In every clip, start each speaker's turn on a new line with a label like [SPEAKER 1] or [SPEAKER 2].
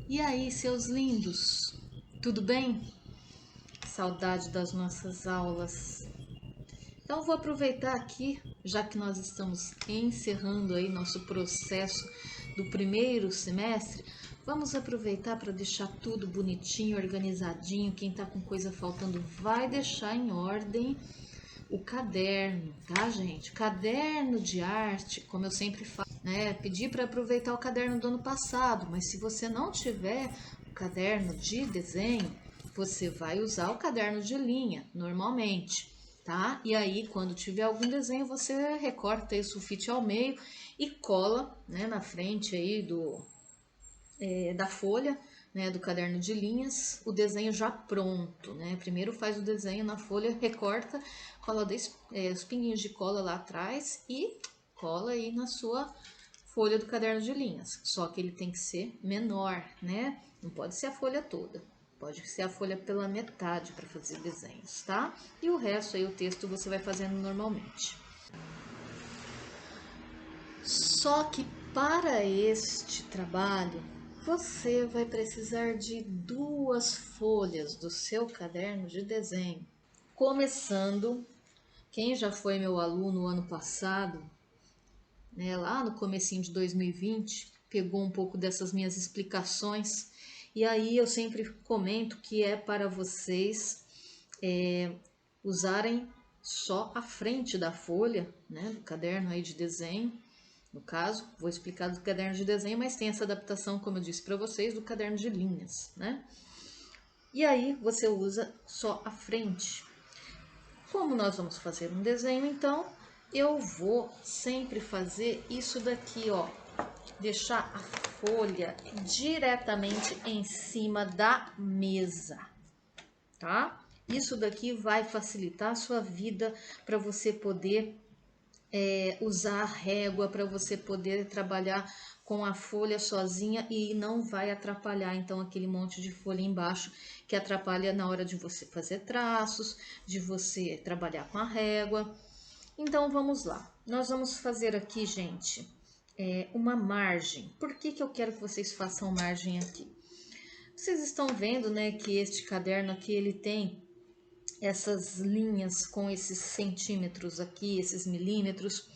[SPEAKER 1] E aí, seus lindos, tudo bem? Saudade das nossas aulas. Então, vou aproveitar aqui, já que nós estamos encerrando aí nosso processo do primeiro semestre, vamos aproveitar para deixar tudo bonitinho, organizadinho. Quem tá com coisa faltando vai deixar em ordem o caderno, tá, gente? Caderno de arte, como eu sempre falo, né? Pedi para aproveitar o caderno do ano passado, mas se você não tiver o caderno de desenho, você vai usar o caderno de linha, normalmente, tá? E aí, quando tiver algum desenho, você recorta aí o sulfite ao meio e cola, né, na frente aí da folha, né, do caderno de linhas, o desenho já pronto, né? Primeiro faz o desenho na folha, recorta, cola os pinguinhos de cola lá atrás e cola aí na sua folha do caderno de linhas. Só que ele tem que ser menor, né? Não pode ser a folha toda. Pode ser a folha pela metade para fazer desenhos, tá? E o resto aí, o texto, você vai fazendo normalmente. Só que para este trabalho, você vai precisar de 2 folhas do seu caderno de desenho. Começando, quem já foi meu aluno ano passado, né, lá no comecinho de 2020, pegou um pouco dessas minhas explicações. E aí eu sempre comento que é para vocês usarem só a frente da folha, né, do caderno aí de desenho. No caso, vou explicar do caderno de desenho, mas tem essa adaptação, como eu disse para vocês, do caderno de linhas, né? E aí você usa só a frente. Como nós vamos fazer um desenho, então, eu vou sempre fazer isso daqui, ó. Deixar a folha diretamente em cima da mesa, tá? Isso daqui vai facilitar a sua vida para você poder usar a régua, para você poder trabalhar com a folha sozinha e não vai atrapalhar então aquele monte de folha embaixo que atrapalha na hora de você fazer traços, de você trabalhar com a régua. Então vamos lá, nós vamos fazer aqui, gente, uma margem. Por que eu quero que vocês façam margem aqui? Vocês estão vendo, né, que este caderno aqui ele tem essas linhas com esses centímetros aqui, esses milímetros.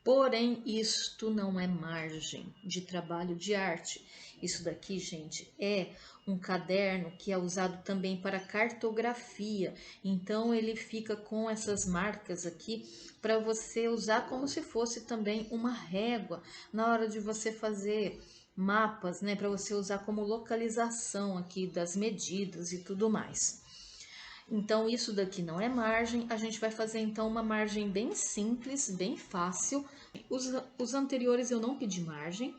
[SPEAKER 1] Porém, isto não é margem de trabalho de arte. Isso daqui, gente, é um caderno que é usado também para cartografia. Então, ele fica com essas marcas aqui para você usar como se fosse também uma régua na hora de você fazer mapas, né? Para você usar como localização aqui das medidas e tudo mais. Então, isso daqui não é margem, a gente vai fazer então uma margem bem simples, bem fácil. Os anteriores eu não pedi margem,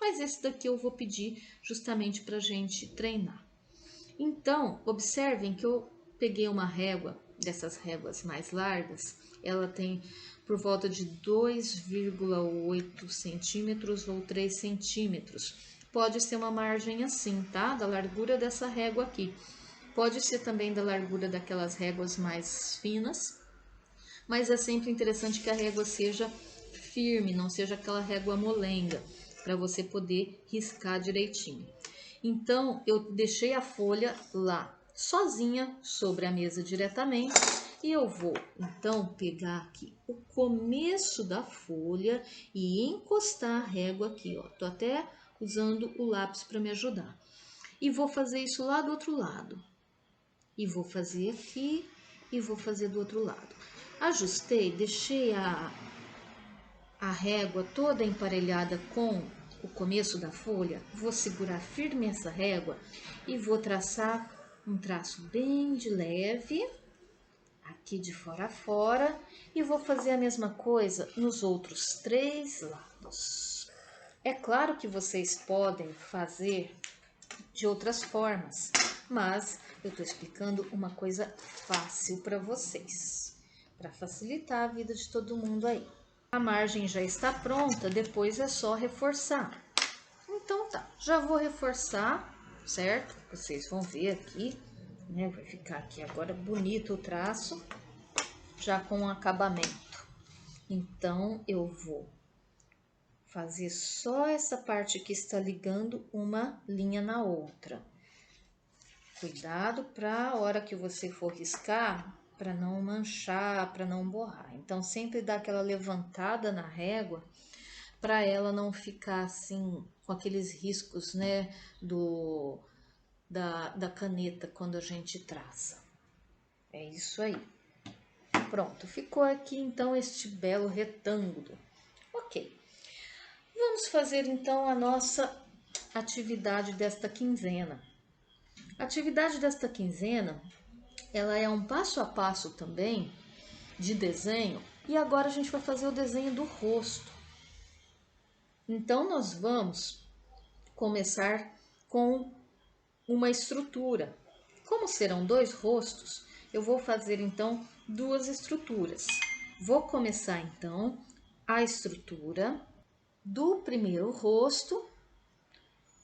[SPEAKER 1] mas esse daqui eu vou pedir justamente para a gente treinar. Então, observem que eu peguei uma régua, dessas réguas mais largas, ela tem por volta de 2,8 centímetros ou 3 centímetros. Pode ser uma margem assim, tá? Da largura dessa régua aqui. Pode ser também da largura daquelas réguas mais finas, mas é sempre interessante que a régua seja firme, não seja aquela régua molenga, para você poder riscar direitinho. Então, eu deixei a folha lá, sozinha, sobre a mesa diretamente, e eu vou, então, pegar aqui o começo da folha e encostar a régua aqui, ó. Tô até usando o lápis para me ajudar. E vou fazer isso lá do outro lado. E vou fazer aqui e vou fazer do outro lado. Ajustei, deixei a régua toda emparelhada com o começo da folha. Vou segurar firme essa régua e vou traçar um traço bem de leve, aqui de fora a fora, e vou fazer a mesma coisa nos outros 3 lados. É claro que vocês podem fazer de outras formas, mas eu estou explicando uma coisa fácil para vocês, para facilitar a vida de todo mundo aí. A margem já está pronta, depois é só reforçar. Então tá, já vou reforçar, certo? Vocês vão ver aqui, né? Vai ficar aqui agora bonito o traço, já com o acabamento. Então eu vou fazer só essa parte que está ligando uma linha na outra. Cuidado para a hora que você for riscar, para não manchar, para não borrar. Então, sempre dá aquela levantada na régua para ela não ficar assim, com aqueles riscos, né, da caneta quando a gente traça. É isso aí. Pronto, ficou aqui então este belo retângulo. Ok. Vamos fazer então a nossa atividade desta quinzena. A atividade desta quinzena, ela é um passo a passo também de desenho, e agora a gente vai fazer o desenho do rosto. Então nós vamos começar com uma estrutura. Como serão dois rostos, eu vou fazer então duas estruturas. Vou começar então a estrutura do primeiro rosto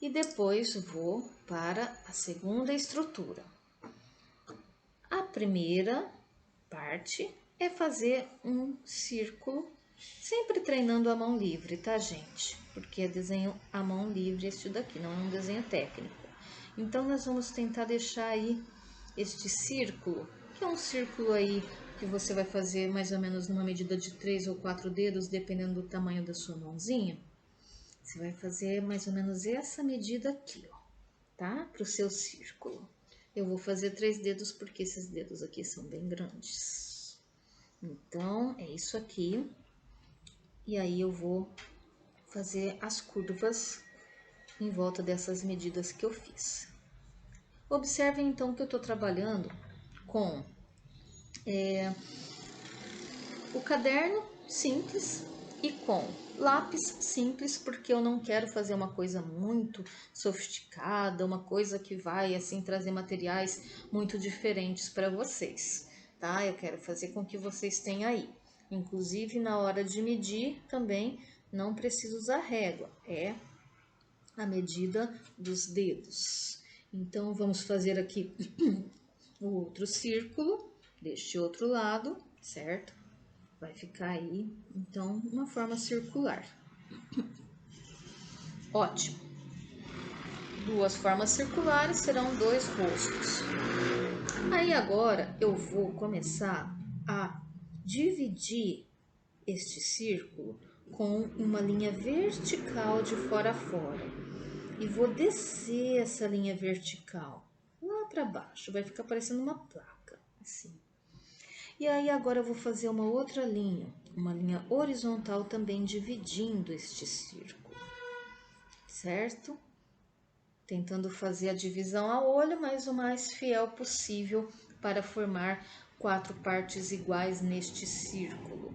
[SPEAKER 1] e depois vou para a segunda estrutura. A primeira parte é fazer um círculo, sempre treinando a mão livre, tá, gente? Porque é desenho à mão livre este daqui, não é um desenho técnico. Então, nós vamos tentar deixar aí este círculo, que é um círculo aí que você vai fazer mais ou menos numa medida de 3 ou 4 dedos, dependendo do tamanho da sua mãozinha. Você vai fazer mais ou menos essa medida aqui, ó, tá? Para o seu círculo. Eu vou fazer 3 dedos porque esses dedos aqui são bem grandes. Então, é isso aqui. E aí, eu vou fazer as curvas em volta dessas medidas que eu fiz. Observem, então, que eu tô trabalhando com o caderno simples e com lápis simples, porque eu não quero fazer uma coisa muito sofisticada, uma coisa que vai, assim, trazer materiais muito diferentes para vocês, tá? Eu quero fazer com que vocês tenham aí. Inclusive, na hora de medir, também não precisa usar régua, é a medida dos dedos. Então, vamos fazer aqui o outro círculo deste outro lado, certo? Vai ficar aí, então, uma forma circular. Ótimo. Duas formas circulares serão dois rostos. Aí agora eu vou começar a dividir este círculo com uma linha vertical de fora a fora. E vou descer essa linha vertical lá para baixo, vai ficar parecendo uma placa, assim. E aí agora eu vou fazer uma outra linha, uma linha horizontal também dividindo este círculo, certo? Tentando fazer a divisão a olho, mas o mais fiel possível para formar 4 partes iguais neste círculo.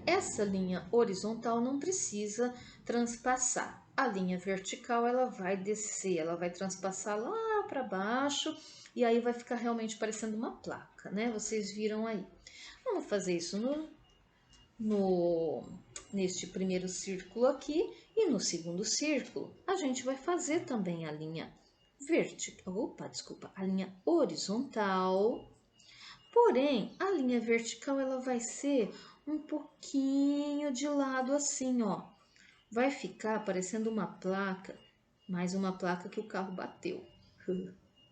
[SPEAKER 1] Essa linha horizontal não precisa transpassar. A linha vertical ela vai descer, ela vai transpassar lá para baixo e aí vai ficar realmente parecendo uma placa, né? Vocês viram aí. Vamos fazer isso neste primeiro círculo aqui e no segundo círculo a gente vai fazer também a linha vertical, a linha horizontal. Porém, a linha vertical ela vai ser um pouquinho de lado assim, ó. Vai ficar parecendo uma placa, mais uma placa que o carro bateu.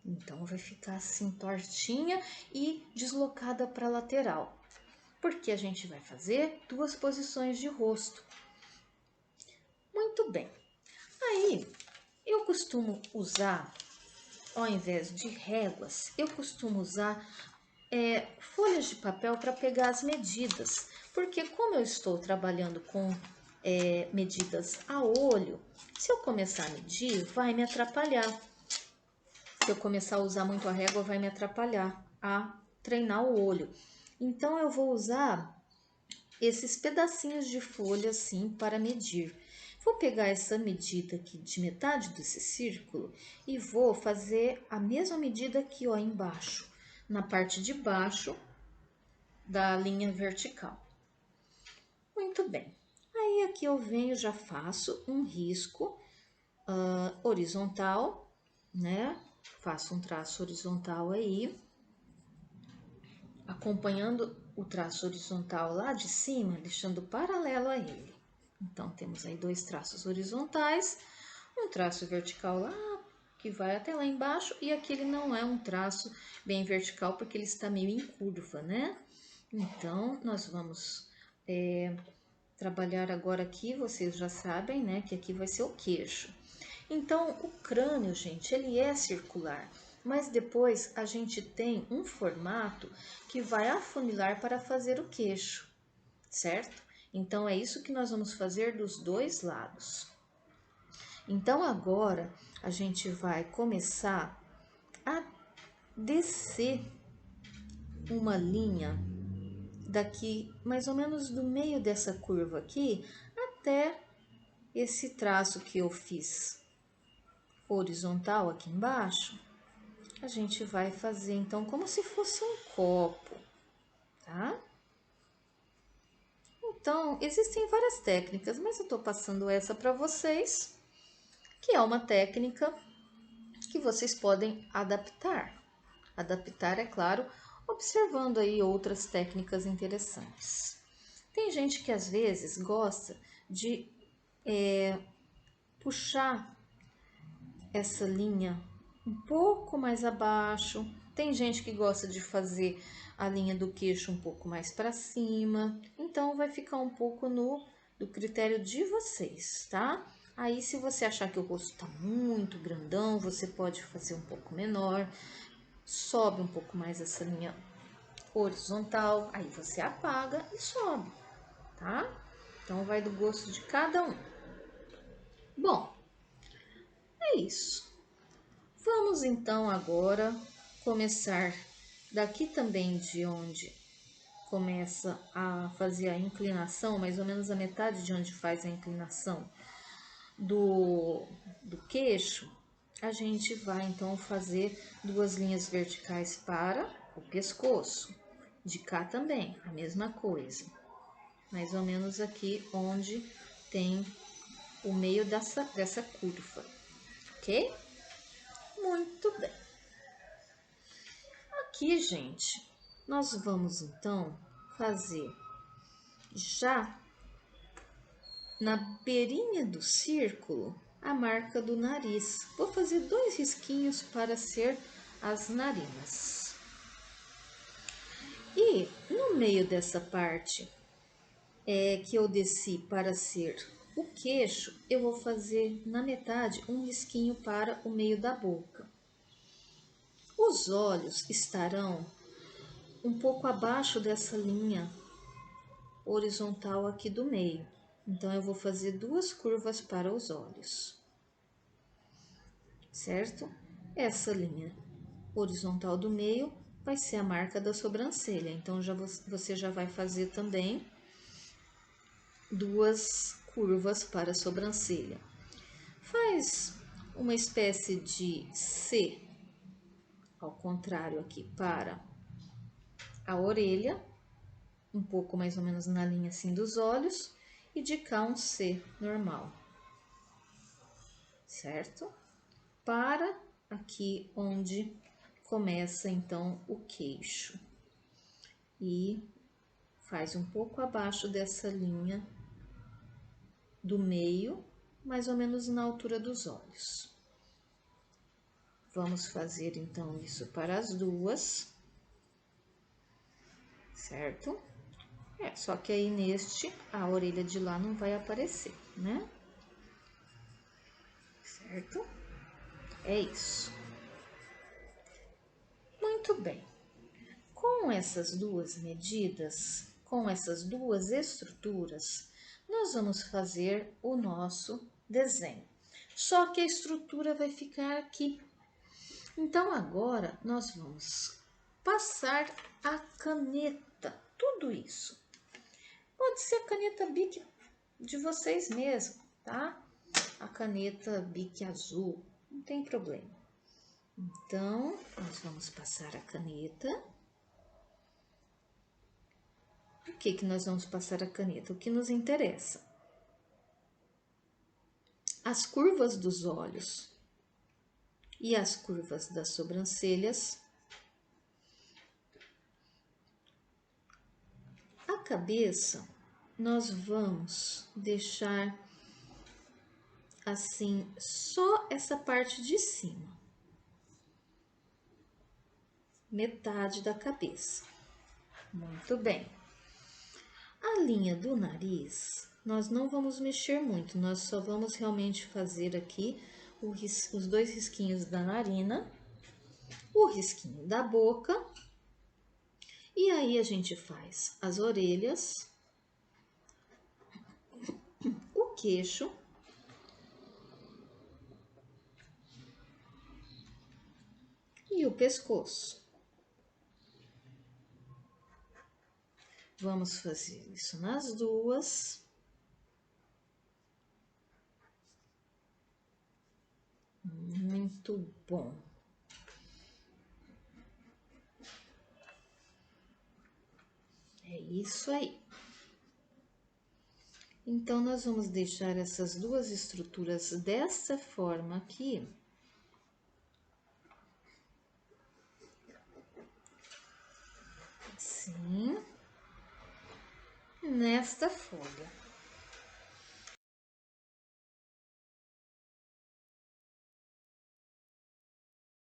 [SPEAKER 1] Então, vai ficar assim tortinha e deslocada para a lateral. Porque a gente vai fazer duas posições de rosto. Muito bem. Aí, eu costumo usar, ao invés de réguas, eu costumo usar folhas de papel para pegar as medidas, porque como eu estou trabalhando com medidas a olho, se eu começar a medir, vai me atrapalhar. Se eu começar a usar muito a régua, vai me atrapalhar a treinar o olho. Então, eu vou usar esses pedacinhos de folha assim para medir. Vou pegar essa medida aqui de metade desse círculo e vou fazer a mesma medida aqui, ó, embaixo, na parte de baixo da linha vertical. Muito bem. Aí aqui eu venho, já faço um risco horizontal, né? Faço um traço horizontal aí, acompanhando o traço horizontal lá de cima, deixando paralelo a ele. Então, temos aí 2 traços horizontais, um traço vertical lá, que vai até lá embaixo, e aqui ele não é um traço bem vertical, porque ele está meio em curva, né? Então, nós vamos trabalhar agora aqui, vocês já sabem, né, que aqui vai ser o queixo. Então, o crânio, gente, ele é circular, mas depois a gente tem um formato que vai afunilar para fazer o queixo, certo? Então, é isso que nós vamos fazer dos 2 lados. Então, agora a gente vai começar a descer uma linha daqui, mais ou menos do meio dessa curva aqui, até esse traço que eu fiz horizontal aqui embaixo. A gente vai fazer então como se fosse um copo, tá? Então, existem várias técnicas, mas eu tô passando essa para vocês, que é uma técnica que vocês podem adaptar. Adaptar, é claro, observando aí outras técnicas interessantes. Tem gente que às vezes gosta de puxar essa linha um pouco mais abaixo. Tem gente que gosta de fazer a linha do queixo um pouco mais para cima. Então, vai ficar um pouco do critério de vocês, tá? Aí, se você achar que o rosto tá muito grandão, você pode fazer um pouco menor. Sobe um pouco mais essa linha horizontal. Aí, você apaga e sobe, tá? Então, vai do gosto de cada um. Bom, é isso. Vamos então agora começar daqui também de onde começa a fazer a inclinação, mais ou menos a metade de onde faz a inclinação do queixo, a gente vai então fazer 2 linhas verticais para o pescoço. De cá também, a mesma coisa. Mais ou menos aqui onde tem o meio dessa curva, ok? Muito bem. Aqui, gente, nós vamos então fazer já na beirinha do círculo a marca do nariz. Vou fazer 2 risquinhos para ser as narinas. E no meio dessa parte que eu desci para ser o queixo, eu vou fazer na metade um risquinho para o meio da boca. Os olhos estarão um pouco abaixo dessa linha horizontal aqui do meio. Então, eu vou fazer 2 curvas para os olhos, certo? Essa linha horizontal do meio vai ser a marca da sobrancelha. Então, você já vai fazer também 2 curvas para a sobrancelha. Faz uma espécie de C, ao contrário aqui, para a orelha, um pouco mais ou menos na linha assim dos olhos, e de cá um C normal, certo? Para aqui onde começa então o queixo. E faz um pouco abaixo dessa linha do meio, mais ou menos na altura dos olhos. Vamos fazer então isso para as 2, certo? Só que aí neste, a orelha de lá não vai aparecer, né? Certo? É isso. Muito bem. Com essas 2 medidas, com essas 2 estruturas, nós vamos fazer o nosso desenho. Só que a estrutura vai ficar aqui. Então, agora, nós vamos passar a caneta, tudo isso. Pode ser a caneta Bic de vocês mesmo, tá? A caneta Bic azul, não tem problema. Então, nós vamos passar a caneta. Por que nós vamos passar a caneta? O que nos interessa? As curvas dos olhos e as curvas das sobrancelhas. A cabeça, nós vamos deixar assim só essa parte de cima, metade da cabeça. Muito bem. A linha do nariz, nós não vamos mexer muito, nós só vamos realmente fazer aqui os dois risquinhos da narina, o risquinho da boca, e aí a gente faz as orelhas, o queixo, e o pescoço. Vamos fazer isso nas duas. Muito bom. É isso aí. Então, nós vamos deixar essas duas estruturas dessa forma aqui. Assim. Nesta folha.